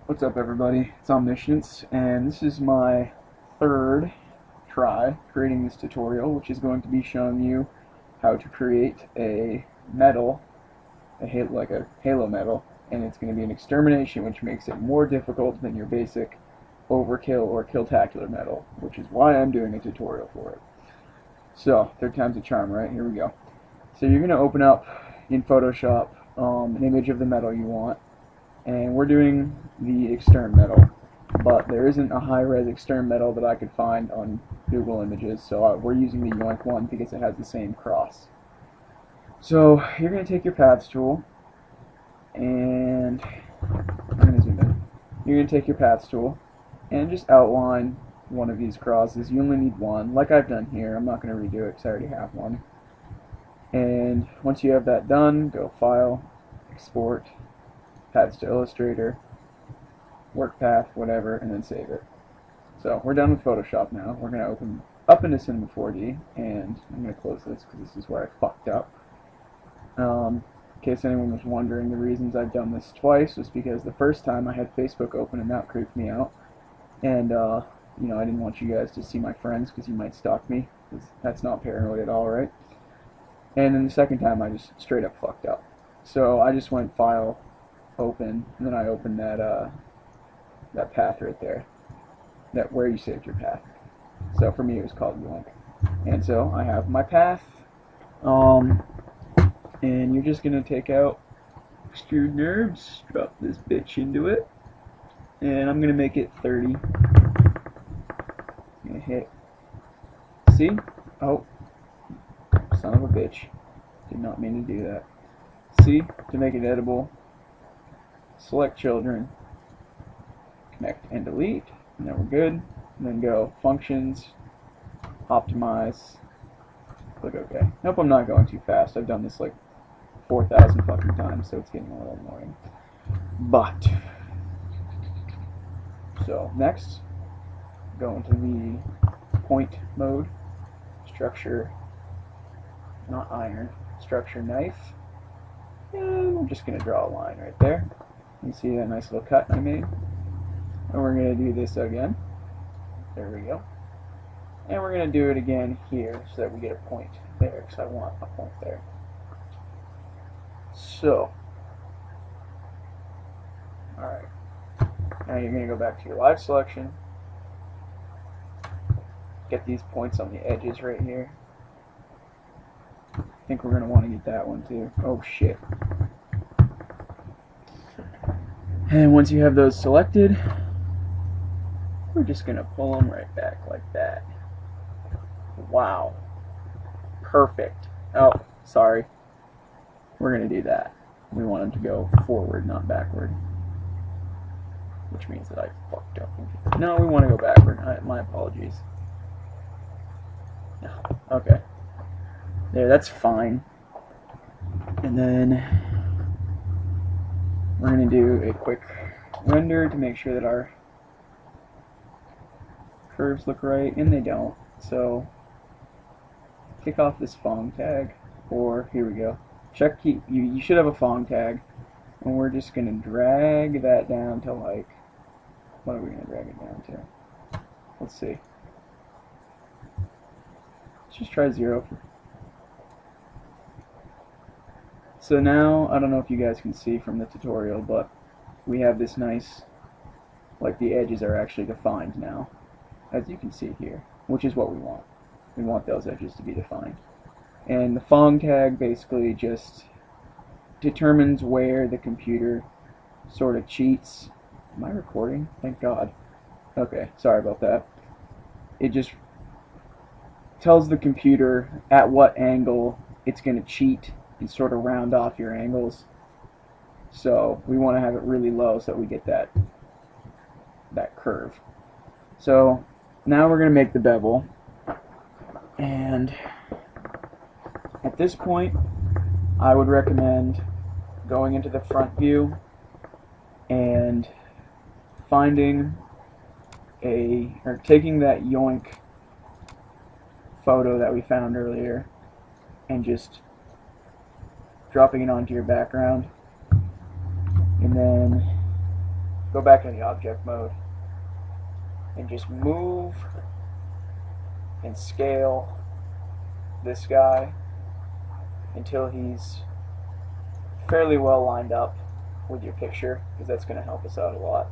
What's up, everybody? It's Omniscience, and this is my third try creating this tutorial, which is going to be showing you how to create a medal, like a halo medal, and it's going to be an extermination, which makes it more difficult than your basic overkill or killtacular medal, which is why I'm doing a tutorial for it. So, third time's a charm, right? Here we go. So you're going to open up in Photoshop an image of the medal you want, and we're doing the extern medal, but there isn't a high-res extern medal that I could find on Google Images, so we're using the Yoink one because it has the same cross. So you're going to take your paths tool, and I'm going to zoom in. You're going to take your paths tool and just outline one of these crosses. You only need one, like I've done here. I'm not going to redo it because I already have one. And once you have that done, go File, Export, Paths to Illustrator, Work Path, whatever, and then save it. So we're done with Photoshop now. We're going to open up into Cinema 4D, and I'm going to close this because this is where I fucked up. In case anyone was wondering, the reasons I've done this twice was because the first time I had Facebook open and that creeped me out, and you know, I didn't want you guys to see my friends because you might stalk me, because that's not paranoid at all, right? And then the second time I just straight up fucked up. So I just went File, Open, and then I opened that that path right there, that where you saved your path. So for me it was called Yoink. And so I have my path, and you're just gonna take out extrude nerves, drop this bitch into it, and I'm gonna make it 30. I'm gonna hit see? Oh, son of a bitch. Did not mean to do that. C to make it editable. Select children. Connect and delete. And then we're good. And then go Functions. Optimize. Click OK. Nope, I'm not going too fast. I've done this like 4,000 fucking times, so it's getting a little annoying. But so next, go into the point mode. Structure. Not iron, structure knife, and I'm just going to draw a line right there. You see that nice little cut I made? And we're going to do this again. There we go. And we're going to do it again here so that we get a point there, because I want a point there. So, alright. Now you're going to go back to your live selection. Get these points on the edges right here. I think we're going to want to get that one too. Oh shit. And once you have those selected, we're just going to pull them right back like that. Wow. Perfect. Oh, sorry. We're going to do that. We want them to go forward, not backward. Which means that I fucked up. No, we want to go backward. My apologies. Okay. There, that's fine. And then we're going to do a quick render to make sure that our curves look right, and they don't. So take off this Fong tag, or here we go. Check you should have a Fong tag, and we're just going to drag that down to like, what are we going to drag it down to? Let's see. Let's just try 0 for. So now, I don't know if you guys can see from the tutorial, but we have this nice, like the edges are actually defined now, as you can see here, which is what we want. We want those edges to be defined. And the Fong tag basically just determines where the computer sort of cheats. Am I recording? Thank God. Okay, sorry about that. It just tells the computer at what angle it's going to cheat and sort of round off your angles. So we want to have it really low so that we get that curve. So now we're going to make the bevel, and at this point I would recommend going into the front view and finding or taking that Yoink photo that we found earlier and just dropping it onto your background, and then go back into the object mode and just move and scale this guy until he's fairly well lined up with your picture, because that's going to help us out a lot.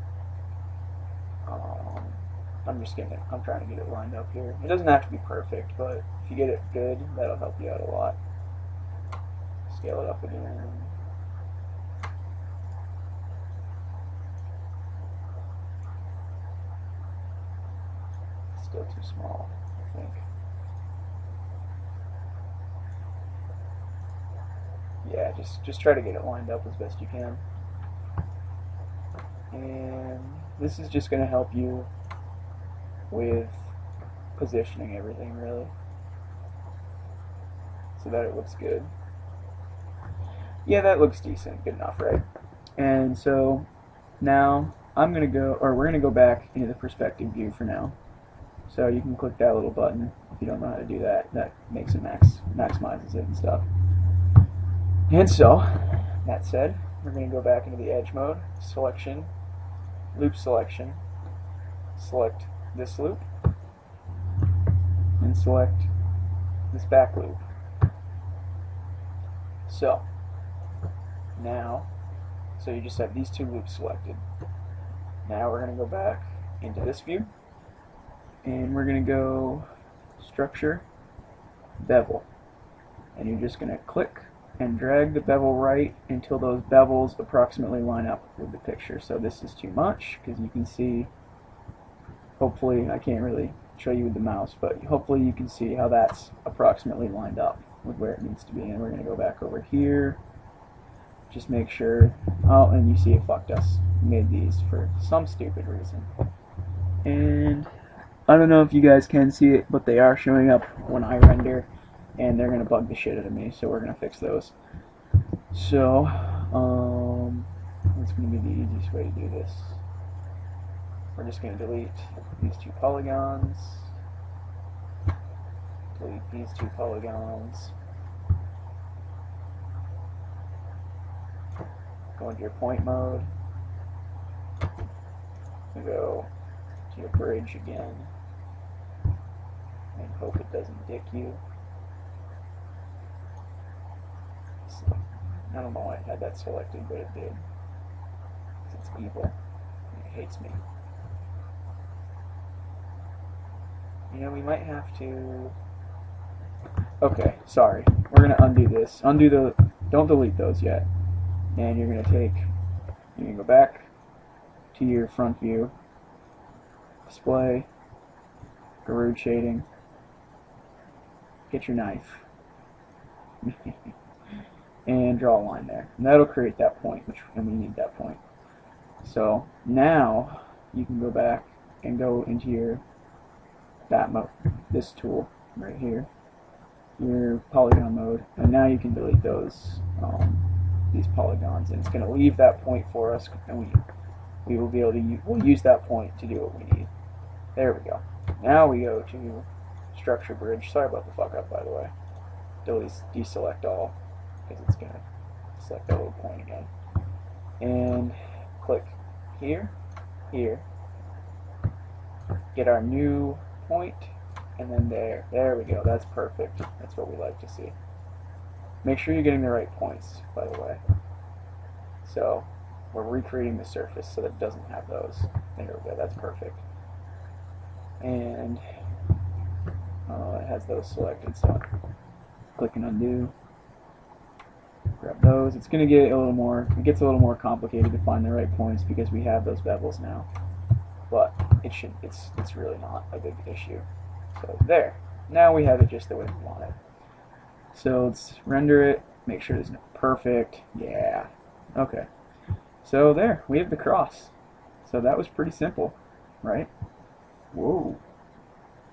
I'm trying to get it lined up here. It doesn't have to be perfect, but if you get it good, that'll help you out a lot. Scale it up again. Still too small, I think. Yeah, just try to get it lined up as best you can. And this is just going to help you with positioning everything, really, so that it looks good. Yeah, that looks decent, good enough, right? And so now we're going to go back into the perspective view for now. So you can click that little button if you don't know how to do that. That makes it maximizes it and stuff. And so, that said, we're going to go back into the edge mode, selection, loop selection, select this loop, and select this back loop. So, now, so you just have these two loops selected. Now we're going to go back into this view, and we're going to go structure, bevel, and you're just going to click and drag the bevel right until those bevels approximately line up with the picture. So this is too much, because you can see, hopefully, I can't really show you with the mouse, but hopefully you can see how that's approximately lined up with where it needs to be. And we're going to go back over here, just make sure, oh, and you see it fucked us. We made these for some stupid reason. And I don't know if you guys can see it, but they are showing up when I render, and they're going to bug the shit out of me, so we're going to fix those. So, what's going to be the easiest way to do this? We're just going to delete these two polygons, delete these two polygons, go into your point mode, and go to your bridge again, and hope it doesn't dick you. I don't know why I had that selected, but it did. It's evil. It hates me. You know, we might have to... Okay, sorry. We're going to undo this. Don't delete those yet. And you're going to go back to your front view, display, Garud shading, get your knife, and draw a line there. And that'll create that point, and we need that point. So now you can go back and go into this tool right here, your polygon mode, and now you can delete these polygons, and it's going to leave that point for us, and we will be able to we'll use that point to do what we need. There we go. Now we go to structure bridge. Sorry about the fuck up, by the way. Deselect all, because it's going to select that little point again. And click here, here, get our new point, and then there we go. That's perfect. That's what we like to see. Make sure you're getting the right points, by the way. So we're recreating the surface so that it doesn't have those. There we go. That's perfect. And it has those selected, so click and undo. Grab those. It's going to get it gets a little more complicated to find the right points because we have those bevels now. But it's really not a big issue. So there. Now we have it just the way we want it. So let's render it, make sure it's perfect. Yeah. Okay. So there, we have the cross. So that was pretty simple, right? Whoa.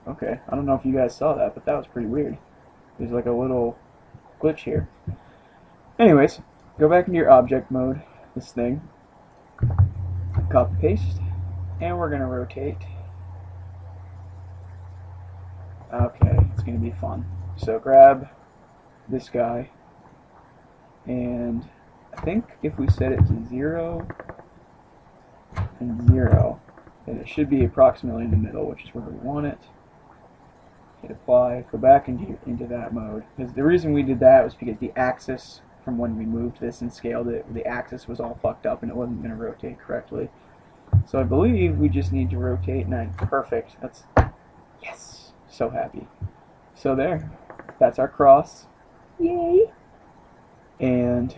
Okay, I don't know if you guys saw that, but that was pretty weird. There's like a little glitch here. Anyways, go back into your object mode, this thing, copy paste, and we're going to rotate. Okay, it's going to be fun. So grab this guy, and I think if we set it to 0 and 0. And it should be approximately in the middle, which is where we want it. Hit apply, go back into that mode. Because the reason we did that was because the axis from when we moved this and scaled it, the axis was all fucked up and it wasn't going to rotate correctly. So I believe we just need to rotate 9. Perfect. That's, yes, so happy. So there, that's our cross. Yay! And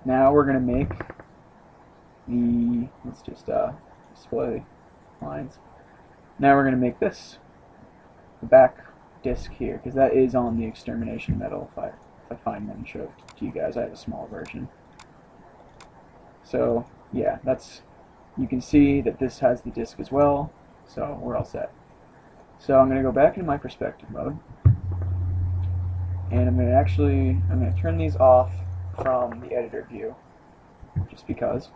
now we're going to make the, let's just display lines. Now we're going to make this, the back disc here, because that is on the Extermination medal. If I find one and show it to you guys, I have a small version. So yeah, that's, you can see that this has the disc as well, so we're all set. So I'm going to go back into my perspective mode, and I'm going to turn these off from the editor view, just because.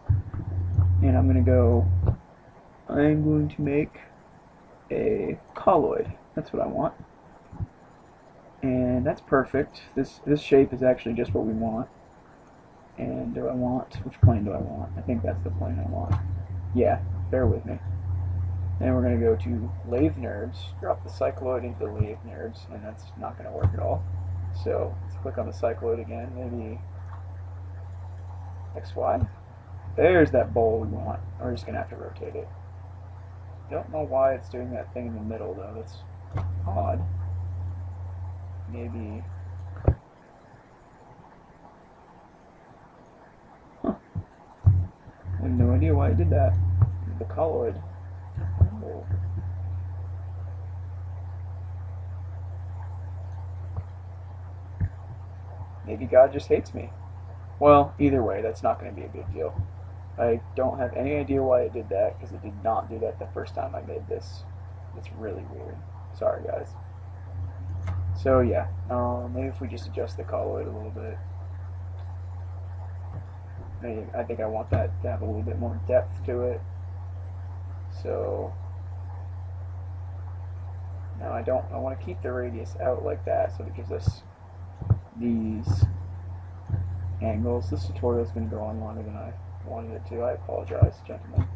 And I'm going to make a colloid. That's what I want. And that's perfect. This shape is actually just what we want. And which plane do I want? I think that's the plane I want. Yeah, bear with me. Then we're going to go to lathe NURBS, drop the cycloid into the lathe NURBS, and that's not going to work at all. So let's click on the cycloid again, maybe XY. There's that bowl we want. We're just going to have to rotate it. Don't know why it's doing that thing in the middle though, that's odd. Maybe, huh. I have no idea why it did that. The colloid. Oh. Maybe God just hates me. Well, either way, that's not going to be a big deal. I don't have any idea why it did that, because it did not do that the first time I made this. It's really weird. Sorry, guys. So yeah, maybe if we just adjust the colloid a little bit. I think I want that to have a little bit more depth to it. So now I want to keep the radius out like that, so it gives us these angles. This tutorial is going to go on longer than I wanted it to. I apologize, gentlemen.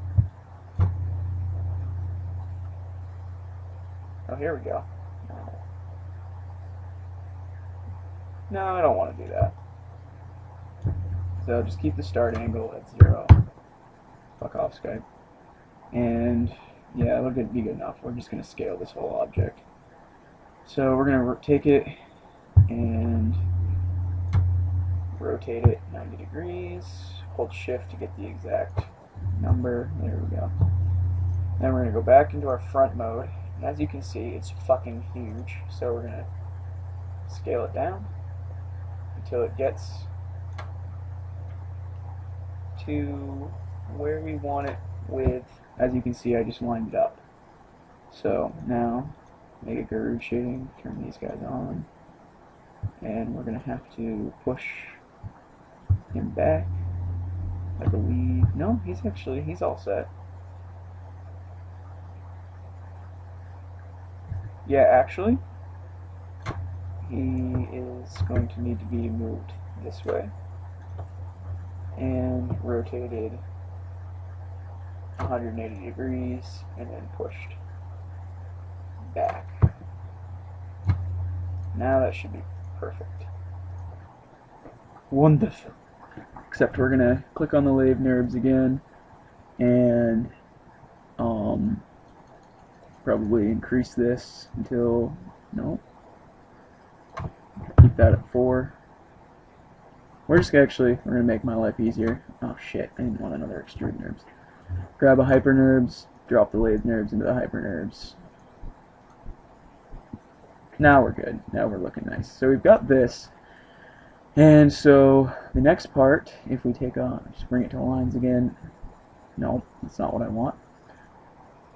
Oh, here we go. No, I don't want to do that. So just keep the start angle at 0. Fuck off, Skype. And yeah, it'll be good enough. We're just going to scale this whole object. So we're going to take it and rotate it 90 degrees. Hold shift to get the exact number. There we go. Then we're going to go back into our front mode. And as you can see, it's fucking huge. So we're going to scale it down until it gets to where we want it with, as you can see, I just lined it up. So now, make a groove shading, turn these guys on, and we're going to have to push him back, I believe. No, he's all set. Yeah, actually, he is going to need to be moved this way and rotated 180 degrees and then pushed back. Now that should be perfect. Wonderful. Except we're gonna click on the lathe NURBS again and probably increase this until, no, keep that at 4. We're gonna make my life easier. Oh shit, I didn't want another extrude NURBS. Grab a hyper NURBS, drop the lathe NURBS into the hyper NURBS. Now we're good. Now we're looking nice. So we've got this. And so the next part, if we take on, just bring it to lines again. No, that's not what I want.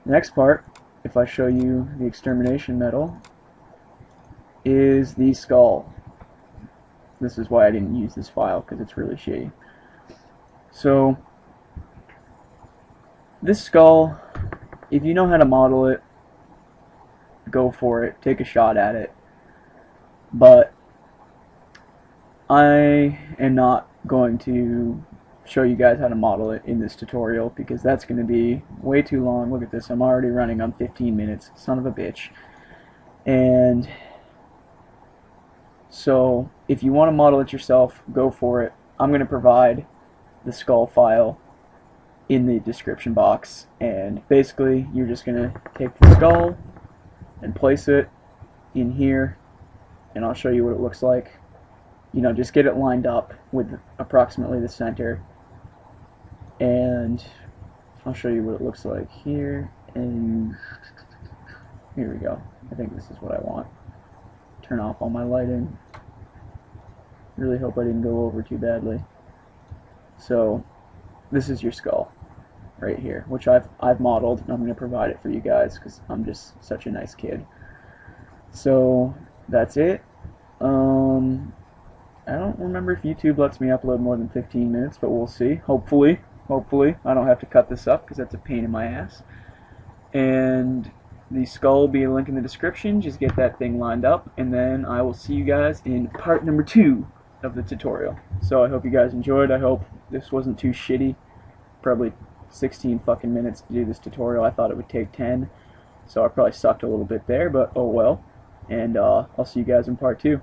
The next part, if I show you the Extermination medal, is the skull. This is why I didn't use this file, because it's really shitty. So this skull, if you know how to model it, go for it, take a shot at it. But I am not going to show you guys how to model it in this tutorial, because that's going to be way too long. Look at this, I'm already running on 15 minutes, son of a bitch. And so if you want to model it yourself, go for it. I'm going to provide the skull file in the description box, and basically you're just going to take the skull and place it in here, and I'll show you what it looks like. You know, just get it lined up with approximately the center, and I'll show you what it looks like here, and here we go. I think this is what I want. Turn off all my lighting. Really hope I didn't go over too badly. So this is your skull right here, which I've modeled, and I'm going to provide it for you guys because I'm just such a nice kid. So that's it. I don't remember if YouTube lets me upload more than 15 minutes, but we'll see. Hopefully I don't have to cut this up because that's a pain in my ass. And the skull will be a link in the description. Just get that thing lined up, and then I will see you guys in part number 2 of the tutorial. So I hope you guys enjoyed. I hope this wasn't too shitty. Probably 16 fucking minutes to do this tutorial. I thought it would take 10, so I probably sucked a little bit there, but oh well. And I'll see you guys in part 2.